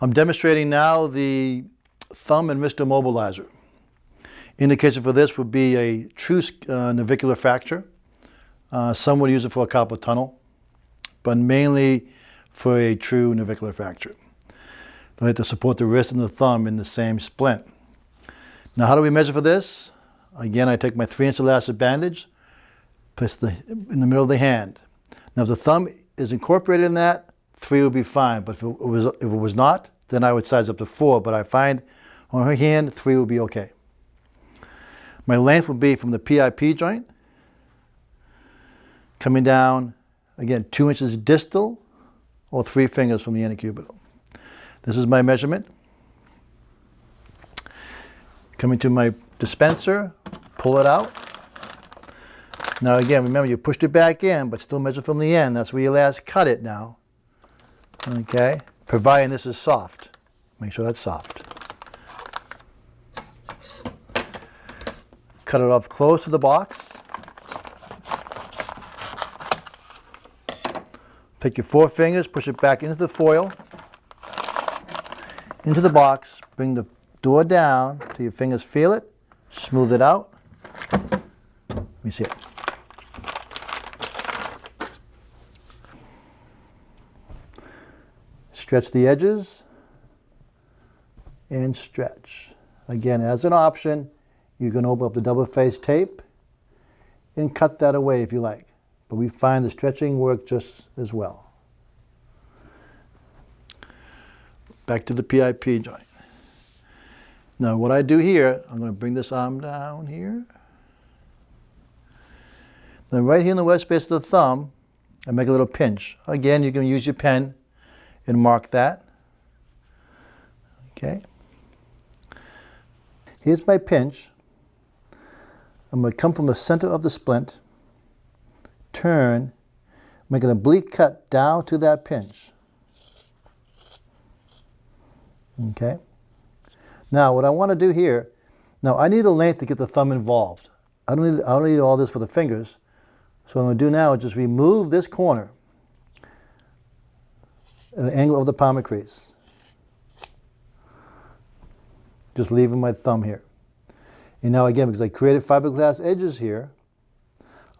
I'm demonstrating now the thumb and wrist immobilizer. Indication for this would be a true navicular fracture. Some would use it for a carpal tunnel, but mainly for a true navicular fracture. They like to support the wrist and the thumb in the same splint. Now, how do we measure for this? Again, I take my 3-inch elastic bandage, place it in the middle of the hand. Now, if the thumb is incorporated in that, 3 would be fine. But if it was not, then I would size up to 4. But I find on her hand, 3 would be okay. My length would be from the PIP joint, coming down, again, 2 inches distal, or 3 fingers from the antecubital. This is my measurement. Coming to my dispenser, pull it out. Now again, remember you pushed it back in, but still measure from the end. That's where you last cut it now. Okay, providing this is soft. Make sure that's soft. Cut it off close to the box. Take your 4 fingers, push it back into the foil, into the box, bring the door down till your fingers feel it, smooth it out. Let me see it. Stretch the edges and stretch. Again, as an option, you can open up the double-faced tape and cut that away if you like. But we find the stretching work just as well. Back to the PIP joint. Now what I do here, I'm going to bring this arm down here. Then right here in the west base of the thumb, I make a little pinch. Again, you can use your pen and mark that. Okay. Here's my pinch. I'm going to come from the center of the splint, turn, make an oblique cut down to that pinch. Okay. Now what I want to do here, now I need a length to get the thumb involved. I don't need all this for the fingers. So what I'm going to do now is just remove this corner at an angle of the palmar crease. Just leaving my thumb here. And now again, because I created fiberglass edges here,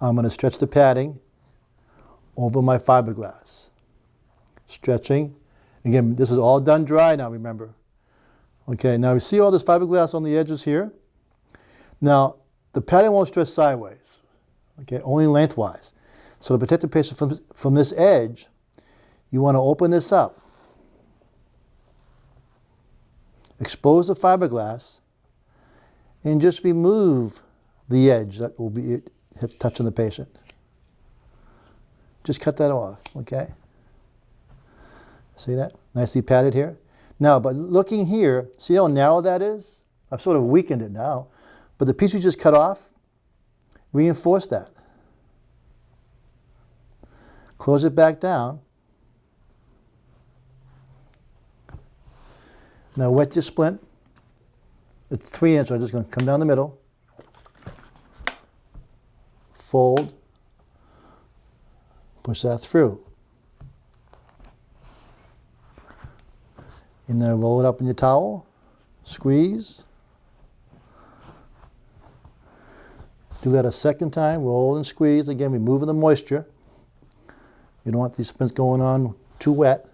I'm going to stretch the padding over my fiberglass. Stretching. Again, this is all done dry now, remember. Okay, now you see all this fiberglass on the edges here? Now, the padding won't stretch sideways, okay, only lengthwise. So to protect the patient from this edge, you want to open this up. Expose the fiberglass and just remove the edge that will be touching the patient. Just cut that off, okay? See that? Nicely padded here. Now, but looking here, see how narrow that is? I've sort of weakened it now. But the piece you just cut off, reinforce that. Close it back down. Now wet your splint. It's 3 inch, so I'm just going to come down the middle. Fold. Push that through. And then roll it up in your towel. Squeeze. Do that a second time. Roll and squeeze. Again, removing the moisture. You don't want these splints going on too wet.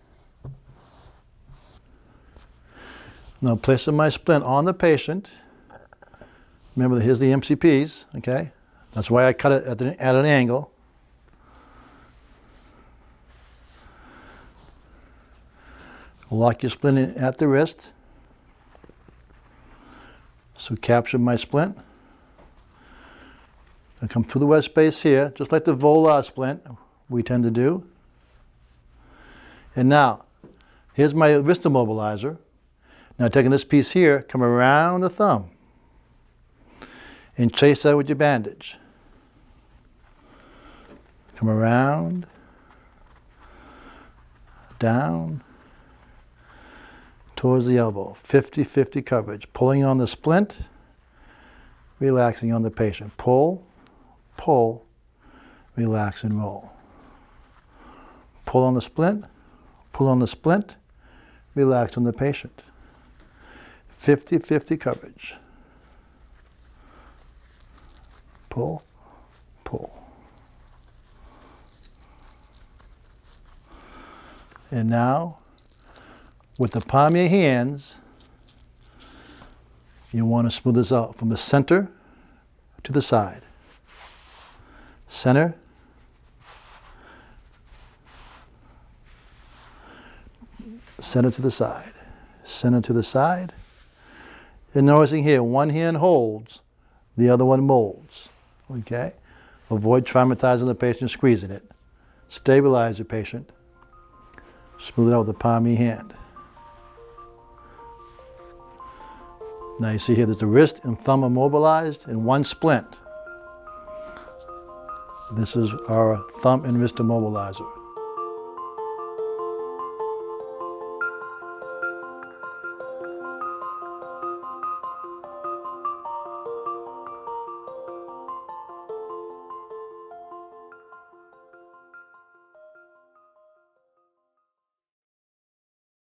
Now placing my splint on the patient. Remember, here's the MCPs, okay? That's why I cut it at an angle. Lock your splint in at the wrist. So capture my splint. I come through the west space here, just like the volar splint we tend to do. And now, here's my wrist immobilizer. Now taking this piece here, come around the thumb and chase that with your bandage. Come around, down, towards the elbow. 50-50 coverage. Pulling on the splint, relaxing on the patient. Pull, pull, relax and roll. Pull on the splint, relax on the patient. 50-50 coverage. Pull, pull. And now, with the palm of your hands, you want to smooth this out from the center to the side. Center, center to the side, center to the side. And noticing here, one hand holds, the other one molds. Okay? Avoid traumatizing the patient, squeezing it. Stabilize your patient. Smooth it out with the palm of your hand. Now you see here, there's the wrist and thumb immobilized in one splint. This is our thumb and wrist immobilizer.